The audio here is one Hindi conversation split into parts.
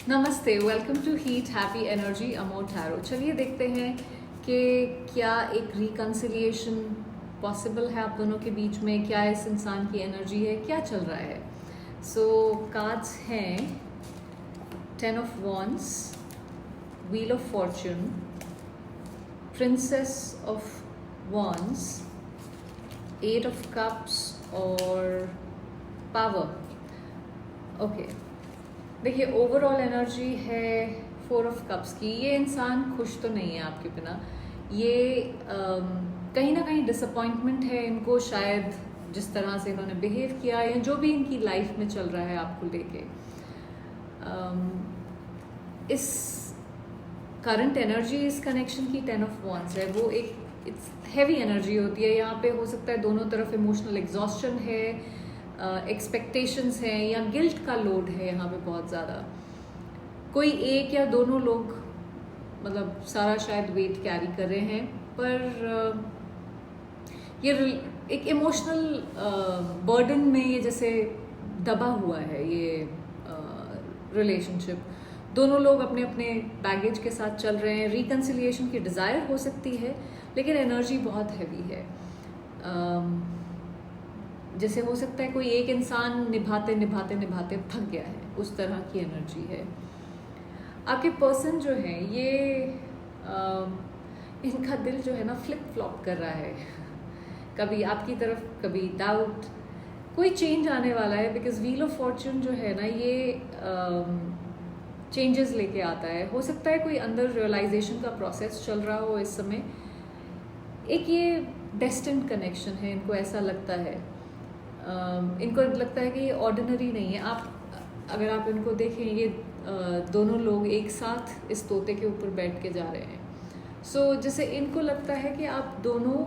नमस्ते, welcome to heat happy energy अमो टैरो। चलिए देखते हैं कि क्या एक रिकन्सिलिएशन पॉसिबल है आप दोनों के बीच में, क्या इस इंसान की एनर्जी है, क्या चल रहा है। सो कार्ड्स हैं 10 of wands, wheel of Fortune, princess of wands, 8 of cups और पावर। ओके, देखिए ओवरऑल एनर्जी है 4 ऑफ कप्स की। ये इंसान खुश तो नहीं है आपके बिना, ये कहीं ना कहीं डिसअपॉइंटमेंट है इनको, शायद जिस तरह से इन्होंने बिहेव किया या जो भी इनकी लाइफ में चल रहा है आपको लेके। इस करंट एनर्जी इस कनेक्शन की 10 ऑफ वॉन्ड्स है, वो एक इट्स हैवी एनर्जी होती है। यहाँ पे हो सकता है दोनों तरफ इमोशनल एग्जॉस्शन है, एक्सपेक्टेशंस हैं या गिल्ट का लोड है यहाँ पे बहुत ज़्यादा। कोई एक या दोनों लोग मतलब सारा शायद वेट कैरी कर रहे हैं, पर ये एक इमोशनल बर्डन में ये जैसे दबा हुआ है ये रिलेशनशिप। दोनों लोग अपने अपने बैगेज के साथ चल रहे हैं। रिकन्सिलिएशन की डिज़ायर हो सकती है, लेकिन एनर्जी बहुत हैवी है। जैसे हो सकता है कोई एक इंसान निभाते निभाते निभाते थक गया है, उस तरह की एनर्जी है। आपके पर्सन जो है ये इनका दिल जो है ना फ्लिप फ्लॉप कर रहा है, कभी आपकी तरफ कभी डाउट। कोई चेंज आने वाला है, बिकॉज व्हील ऑफ फॉर्चून जो है ना ये चेंजेस लेके आता है। हो सकता है कोई अंदर रियलाइजेशन का प्रोसेस चल रहा हो इस समय। एक ये डेस्टिन्ड कनेक्शन है, इनको ऐसा लगता है, इनको लगता है कि ये ऑर्डिनरी नहीं है। आप अगर आप इनको देखें, ये दोनों लोग एक साथ इस तोते के ऊपर बैठ के जा रहे हैं। सो जैसे इनको लगता है कि आप दोनों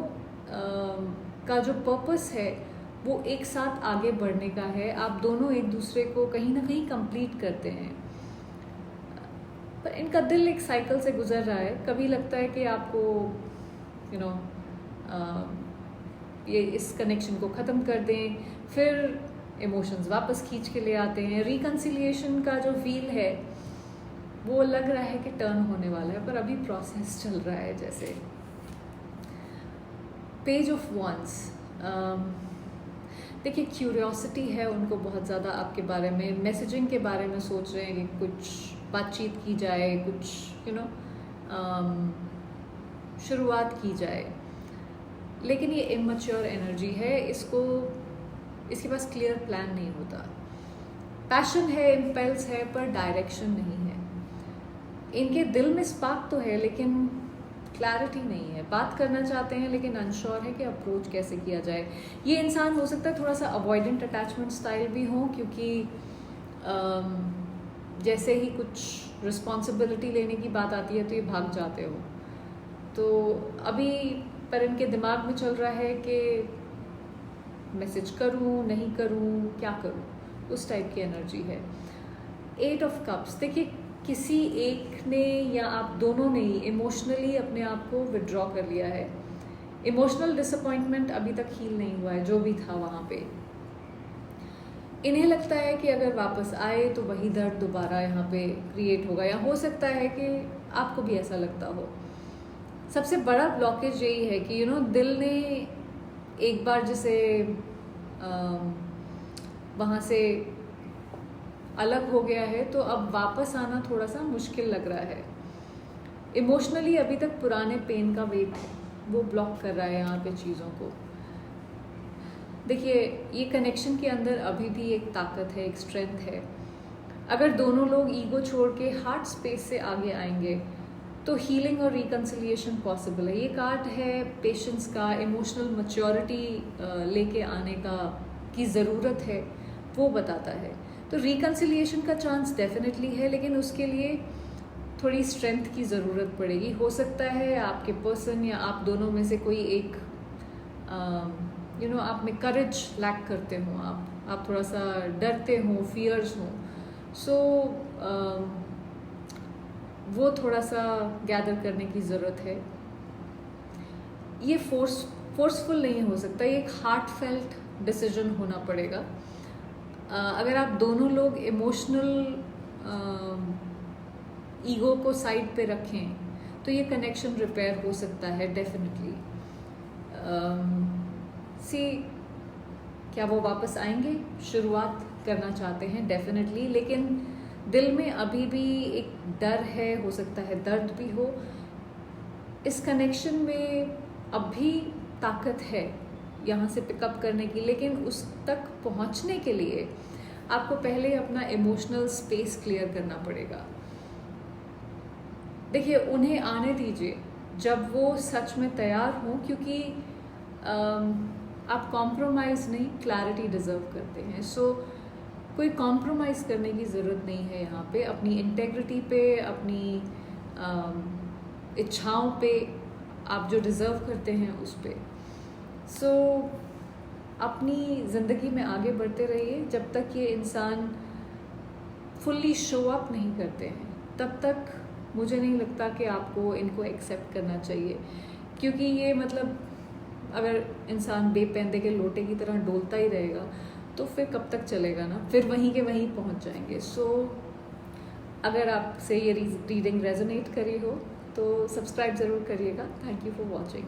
का जो पर्पस है वो एक साथ आगे बढ़ने का है। आप दोनों एक दूसरे को कहीं ना कहीं कंप्लीट करते हैं, पर इनका दिल एक साइकिल से गुजर रहा है। कभी लगता है कि आपको ये इस कनेक्शन को ख़त्म कर दें, फिर इमोशंस वापस खींच के ले आते हैं। रिकन्सिलिएशन का जो फील है वो लग रहा है कि टर्न होने वाला है, पर अभी प्रोसेस चल रहा है। जैसे पेज ऑफ वॉन्ड्स, देखिए क्यूरियोसिटी है उनको बहुत ज़्यादा आपके बारे में। मैसेजिंग के बारे में सोच रहे हैं कि कुछ बातचीत की जाए, कुछ शुरुआत की जाए, लेकिन ये इमैच्योर एनर्जी है। इसके पास क्लियर प्लान नहीं होता। पैशन है, इम्पल्स है, पर डायरेक्शन नहीं है। इनके दिल में स्पार्क तो है, लेकिन क्लैरिटी नहीं है। बात करना चाहते हैं, लेकिन अनश्योर है कि अप्रोच कैसे किया जाए। ये इंसान हो सकता है थोड़ा सा अवॉइडेंट अटैचमेंट स्टाइल भी हो, क्योंकि जैसे ही कुछ रिस्पॉन्सिबिलिटी लेने की बात आती है तो ये भाग जाते हो। तो अभी पर इनके दिमाग में चल रहा है कि मैसेज करूं, नहीं करूं, क्या करूं, उस टाइप की एनर्जी है। 8 ऑफ कप्स, देखिए किसी एक ने या आप दोनों ने ही इमोशनली अपने आप को विड्रॉ कर लिया है। इमोशनल डिसअपॉइंटमेंट अभी तक हील नहीं हुआ है, जो भी था वहाँ पे। इन्हें लगता है कि अगर वापस आए तो वही दर्द दोबारा यहाँ पे क्रिएट होगा, या हो सकता है कि आपको भी ऐसा लगता हो। सबसे बड़ा ब्लॉकेज यही है कि दिल ने एक बार जैसे वहाँ से अलग हो गया है, तो अब वापस आना थोड़ा सा मुश्किल लग रहा है। इमोशनली अभी तक पुराने पेन का वेट वो ब्लॉक कर रहा है यहाँ पे चीज़ों को। देखिए ये कनेक्शन के अंदर अभी भी एक ताकत है, एक स्ट्रेंथ है। अगर दोनों लोग ईगो छोड़ के हार्ट स्पेस से आगे आएंगे तो हीलिंग और रिकन्सिलिएशन पॉसिबल है। ये कार्ड है पेशेंस का, इमोशनल मैच्योरिटी लेके आने की ज़रूरत है, वो बताता है। तो रिकन्सिलिएशन का चांस डेफिनेटली है, लेकिन उसके लिए थोड़ी स्ट्रेंथ की ज़रूरत पड़ेगी। हो सकता है आपके पर्सन या आप दोनों में से कोई एक आप में करेज लैक करते हो, आप थोड़ा सा डरते हो, फियर्स हो। सो वो थोड़ा सा गैदर करने की ज़रूरत है। ये फोर्सफुल नहीं हो सकता, ये एक हार्ट फेल्ट डिसीजन होना पड़ेगा। अगर आप दोनों लोग इमोशनल ईगो को साइड पे रखें तो ये कनेक्शन रिपेयर हो सकता है डेफिनेटली। सी क्या वो वापस आएंगे? शुरुआत करना चाहते हैं डेफिनेटली, लेकिन दिल में अभी भी एक डर है, हो सकता है दर्द भी हो। इस कनेक्शन में अब भी ताकत है यहाँ से पिकअप करने की, लेकिन उस तक पहुँचने के लिए आपको पहले अपना इमोशनल स्पेस क्लियर करना पड़ेगा। देखिए, उन्हें आने दीजिए जब वो सच में तैयार हों, क्योंकि आप कॉम्प्रोमाइज़ नहीं, क्लैरिटी डिज़र्व करते हैं। सो कोई कॉम्प्रोमाइज़ करने की ज़रूरत नहीं है यहाँ पे। अपनी इंटेग्रिटी पे, अपनी इच्छाओं पे, आप जो डिज़र्व करते हैं उस पे। सो अपनी ज़िंदगी में आगे बढ़ते रहिए। जब तक ये इंसान फुल्ली शो अप नहीं करते हैं तब तक मुझे नहीं लगता कि आपको इनको एक्सेप्ट करना चाहिए, क्योंकि ये मतलब अगर इंसान बेपेंदे के लोटे की तरह डोलता ही रहेगा तो फिर कब तक चलेगा ना, फिर वहीं के वहीं पहुंच जाएंगे। सो अगर आपसे ये रीडिंग रेजोनेट करी हो तो सब्सक्राइब ज़रूर करिएगा। Thank you for watching.